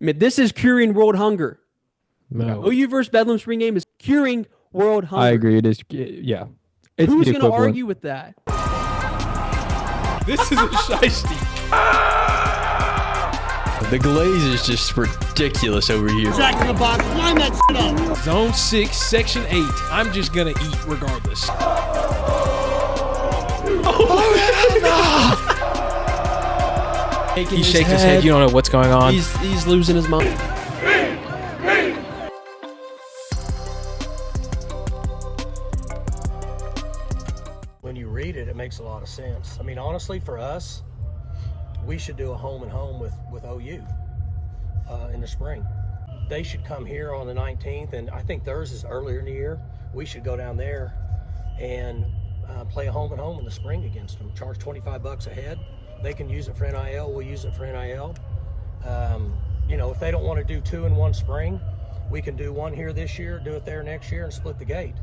Man, this is curing world hunger. No. OU versus Bedlam spring game is curing world hunger. I agree. It is. Yeah. It's Who's the going to equivalent. argue with that? This is a shiesty. The glaze is just ridiculous over here. Jack in the box, line that shit up. Zone 6, Section 8. I'm just going to eat regardless. He's shaking his head. You don't know what's going on. He's losing his mind. When you read it, it makes a lot of sense. I mean, honestly, for us, we should do a home and home with OU in the spring. They should come here on the 19th, and I think theirs is earlier in the year. We should go down there and play a home and home in the spring against them. Charge $25 a head. They can use it for NIL. We'll use it for NIL. If they don't want to do two in one spring, we can do one here this year, do it there next year, and split the gate.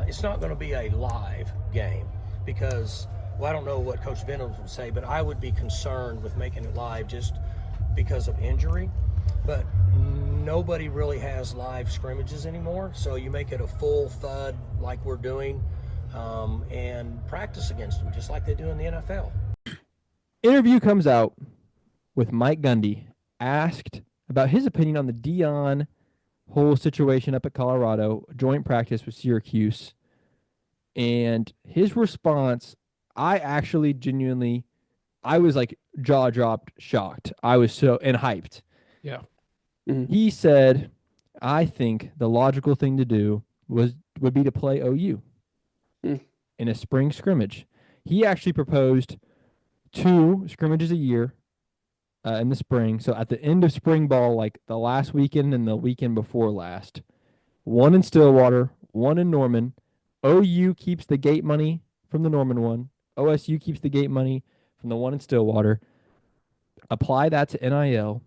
It's not going to be a live game because, well, I don't know what Coach Venables would say, but I would be concerned with making it live just because of injury. But nobody really has live scrimmages anymore, so you make it a full thud like we're doing and practice against them just like they do in the NFL. Interview comes out with Mike Gundy, asked about his opinion on the Dion whole situation up at Colorado, joint practice with Syracuse. And his response, I actually genuinely, I was like jaw dropped, shocked. I was so, and hyped. Yeah. Mm-hmm. He said, I think the logical thing to do would be to play OU in a spring scrimmage. He actually proposed 2 scrimmages a year in the spring. So at the end of spring ball, like the last weekend and the weekend before last, 1 in Stillwater, 1 in Norman. OU keeps the gate money from the Norman one. OSU keeps the gate money from the one in Stillwater. Apply that to NIL.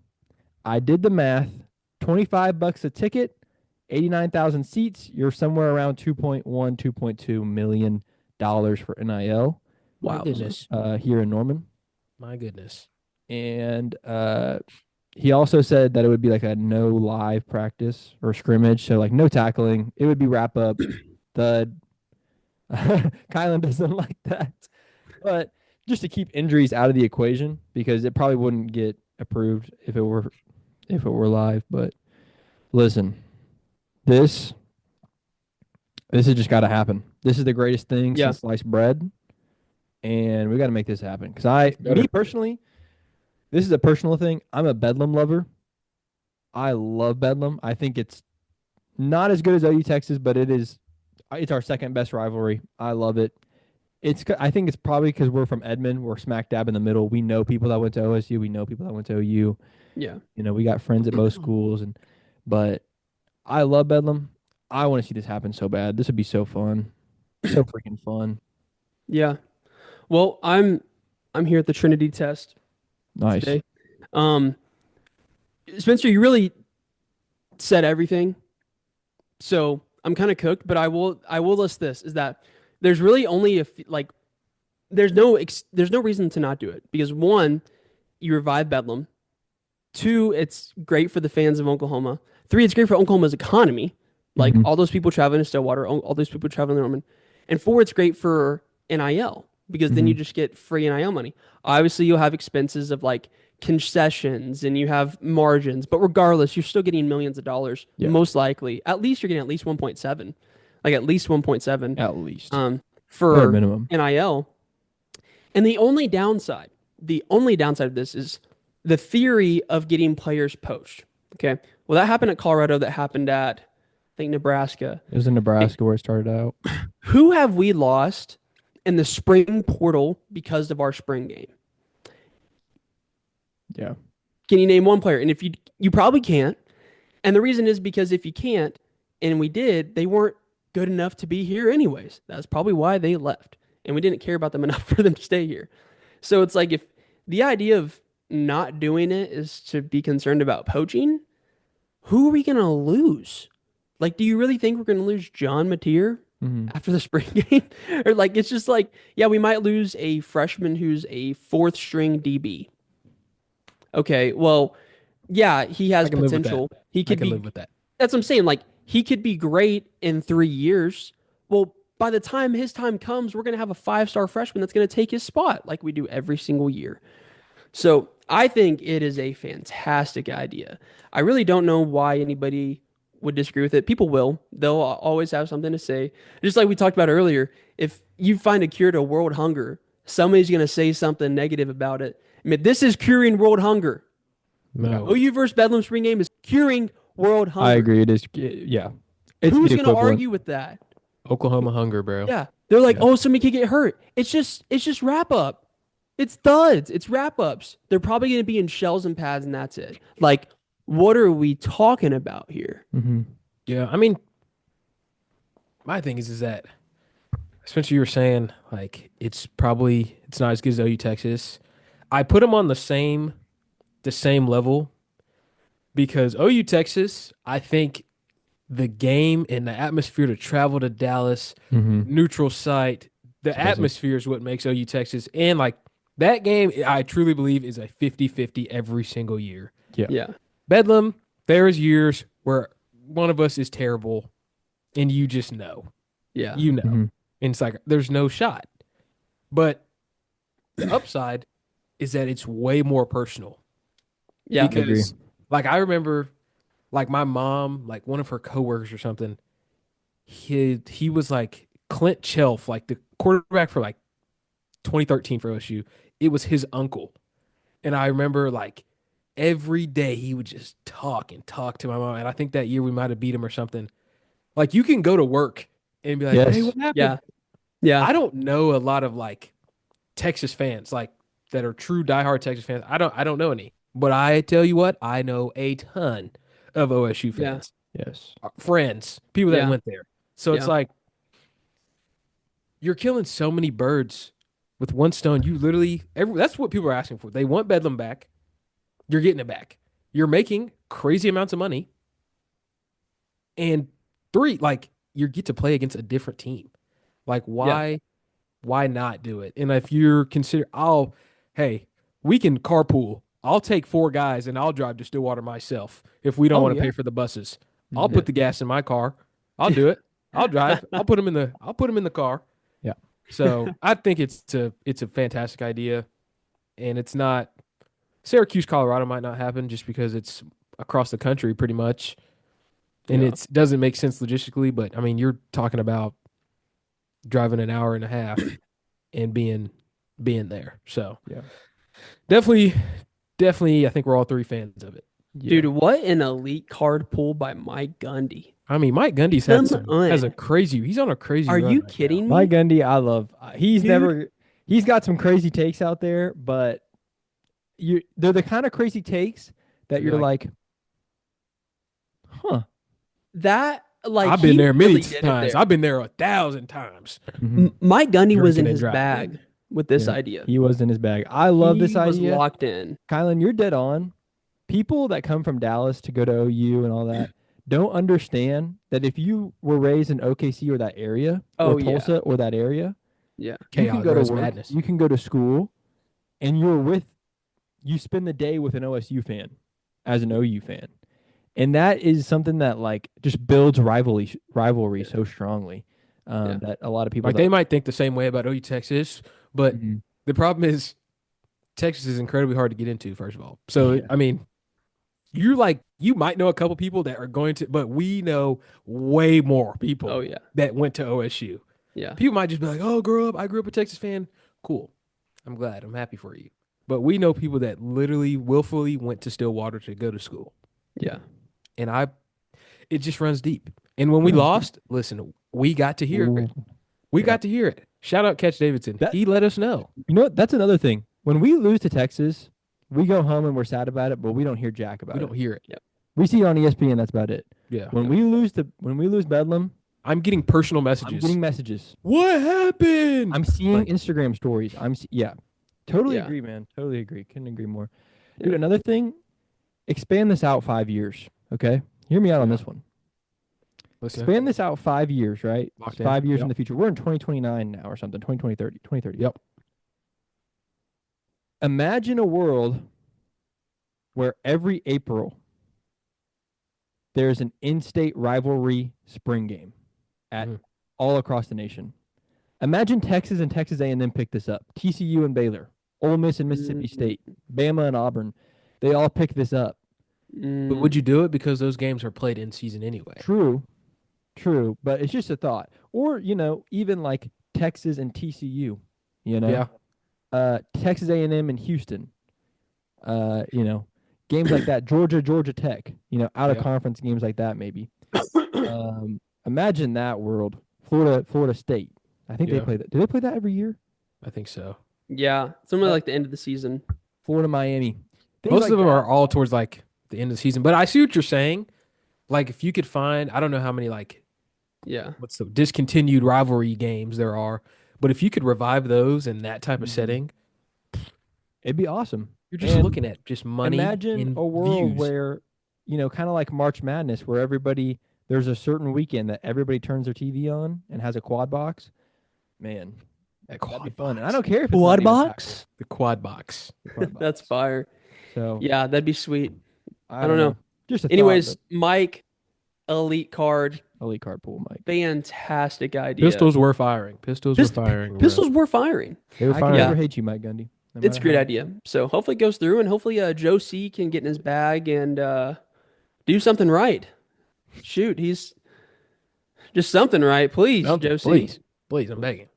I did the math. $25 a ticket, 89,000 seats. You're somewhere around $2.1, $2.2 million for NIL. Wow. My goodness. Here in Norman. My goodness. And he also said that it would be like a no live practice or scrimmage. So like no tackling. It would be wrap up, thud. Kylan doesn't like that. But just to keep injuries out of the equation because it probably wouldn't get approved if it were live. But listen, this has just got to happen. This is the greatest thing since sliced bread. And we got to make this happen. Because me personally, this is a personal thing. I'm a Bedlam lover. I love Bedlam. I think it's not as good as OU Texas, but it's our second best rivalry. I love it. I think it's probably because we're from Edmond. We're smack dab in the middle. We know people that went to OSU. We know people that went to OU. Yeah. We got friends at both schools. But I love Bedlam. I want to see this happen so bad. This would be so fun. So freaking fun. Yeah. Well, I'm here at the Trinity test. Nice. Today. Spencer, you really said everything. So I'm kind of cooked, but I will list this is that there's really only there's no reason to not do it because 1, you revive Bedlam. 2, it's great for the fans of Oklahoma. 3, it's great for Oklahoma's economy. Like all those people traveling to Stillwater, all those people traveling to Norman. And 4, it's great for NIL because then you just get free NIL money. Obviously, you'll have expenses of like concessions and you have margins, but regardless, you're still getting millions of dollars. Yeah. Most likely, at least you're getting at least 1.7, like at least 1.7, at least for minimum NIL. And the only downside of this is the theory of getting players poached. Okay, well that happened at Colorado. That happened at I think Nebraska. It was in Nebraska where it started out. Who have we lost in the spring portal because of our spring game? Yeah. Can you name one player? And if you probably can't. And the reason is because if you can't, and we did, they weren't good enough to be here anyways. That's probably why they left. And we didn't care about them enough for them to stay here. So it's like if the idea of not doing it is to be concerned about poaching, who are we going to lose? Like, do you really think we're going to lose John Mateer after the spring game? Or like, it's just like, yeah, we might lose a freshman who's a 4th string DB. Okay, well, yeah, he has I can live with that. potential. He I could can be. live with that. That's what I'm saying. Like he could be great in 3 years. Well, by the time his time comes, we're gonna have a 5-star freshman that's gonna take his spot, like we do every single year. So I think it is a fantastic idea. I really don't know why anybody would disagree with it. People will. They'll always have something to say. Just like we talked about earlier, if you find a cure to world hunger, somebody's going to say something negative about it. I mean, this is curing world hunger. No. OU versus Bedlam spring game is curing world hunger. I agree. It is. Yeah. It's Who's the going to equivalent. argue with that? Oklahoma hunger, bro. Yeah. They're like, Yeah. oh, somebody could get hurt. It's just wrap up. It's thuds. It's wrap ups. They're probably going to be in shells and pads, and that's it. Like, what are we talking about here? Mm-hmm. Yeah, I mean, my thing is that Spencer, you were saying like it's not as good as OU Texas. I put them on the same level because OU Texas, I think the game and the atmosphere to travel to Dallas, Mm-hmm. neutral site, the Expensive. atmosphere is what makes OU Texas. And like that game, I truly believe is a 50-50 every single year. Yeah. Bedlam, there is years where one of us is terrible and you just know. Yeah. You know. Mhm. And it's like there's no shot. But the upside is that it's way more personal. Yeah. Because like I remember like my mom, like one of her coworkers or something, he was like Clint Chelf, like the quarterback for like 2013 for OSU. It was his uncle. And I remember like every day he would just talk and talk to my mom. And I think that year we might have beat him or something. Like you can go to work and be like, Yes. hey, what happened? Yeah. Yeah. I don't know a lot of like Texas fans like that are true diehard Texas fans. I don't know any. But I tell you what, I know a ton of OSU Yeah. fans. Yes. Friends, people that Yeah. went there. So it's Yeah. like you're killing so many birds with one stone. You literally that's what people are asking for. They want Bedlam back. You're getting it back. You're making crazy amounts of money. And 3, like you get to play against a different team. Like why not do it? And if you're hey, we can carpool. I'll take 4 guys and I'll drive to Stillwater myself if we don't Oh, want to yeah. pay for the buses. I'll Yeah. put the gas in my car. I'll do it. I'll drive. I'll put them in the car. Yeah. So I think it's a fantastic idea. And it's not Syracuse, Colorado might not happen just because it's across the country pretty much. And Yeah. it doesn't make sense logistically, but I mean you're talking about driving an hour and a half and being there. So Yeah. definitely I think we're all 3 fans of it. Yeah. Dude, what an elite card pull by Mike Gundy. I mean, Mike Gundy's he's on a crazy Are run you right kidding me? Mike Gundy, I love. Dude. He's got some crazy takes out there, but they're the kind of crazy takes that You're you're like, huh. That like I've been he there many really did it times. there. I've been there 1,000 times. Mike Gundy was in Drinking and his driving. bag with this Yeah. idea. He was in his bag. I love this He was idea. locked in. Kylan, you're dead on. People that come from Dallas to go to OU and all that don't understand that if you were raised in OKC or that area, Oh, or yeah. Tulsa or that area, Yeah. you can Chaos, go Rose to work, madness. you can go to school, and you spend the day with an OSU fan as an OU fan. And that is something that like just builds rivalry so strongly that a lot of people Like they might think the same way about OU Texas, but Mhm. the problem is Texas is incredibly hard to get into, first of all. So Yeah. I mean, you might know a couple people that are going to, but we know way more people Oh yeah. that went to OSU. Yeah. People might just be like, "Oh, I grew up a Texas fan." Cool. I'm glad. I'm happy for you. But we know people that literally willfully went to Stillwater to go to school. Yeah. And it just runs deep. And when we Yeah. lost, listen, we got to hear it. We Yeah. got to hear it. Shout out Catch Davidson. That- He let us know. You know what? That's another thing. When we lose to Texas, we go home and we're sad about it, but we don't hear jack about We it. don't hear it. We see it on ESPN. That's about it. Yeah. When we lose Bedlam, I'm getting personal I'm messages. getting messages. What happened? I'm seeing Like- Instagram stories. Totally Yeah. agree, man. Totally agree. Couldn't agree more. Yeah. Dude, another thing, expand this out 5 years. Okay, hear me out on this one. Listen, Expand this out 5 years, right? Locked in. 5 years in Yep. the future. We're in 2029 now or something. 2030. Yep. Imagine a world where every April there's an in-state rivalry spring game at all across the nation. Imagine Texas and Texas A&M pick this up. TCU and Baylor, Ole Miss and Mississippi State, Bama and Auburn, they all pick this up. But would you do it because those games are played in season anyway? True, but it's just a thought. Or even like Texas and TCU. Yeah. Texas A&M and Houston. Games like that. Georgia Tech. Out of conference games like that maybe. Imagine that world. Florida State. I think they play that. Do they play that every year? I think so. Yeah, somewhere like the end of the season. Florida, Miami. Most of them are all towards like the end of the season. But I see what you're saying. Like if you could find, I don't know how many what's the discontinued rivalry games there are, but if you could revive those in that type of setting, it'd be awesome. You're just looking at just money. Imagine a world where, kind of like March Madness, where there's a certain weekend that everybody turns their TV on and has a quad box. Man, that'd be fun. And I don't care if it's quad box. The quad box. That's fire. So yeah, that'd be sweet. I don't know. Just anyways, Mike, elite card pool, Mike. Fantastic idea. Pistols were firing. Pistols were firing. Pistols were firing. They were firing. I can never hate you, Mike Gundy. It's a great idea. So hopefully it goes through, and hopefully Joe C can get in his bag and do something right. Shoot, he's just something right, please, Joe C. Please, I'm begging.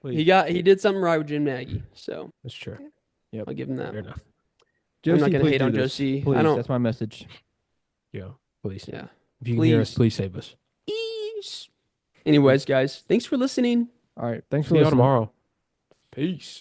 Please. He did something right with Jim Nagy, so that's true. Yep, I'll give him that. Fair enough. I'm not gonna hate on Joe C. Please, that's my message. Yeah, please. Yeah, if you can hear us, please save us. Anyways, guys, thanks for listening. All right, thanks for listening. See you tomorrow. Peace.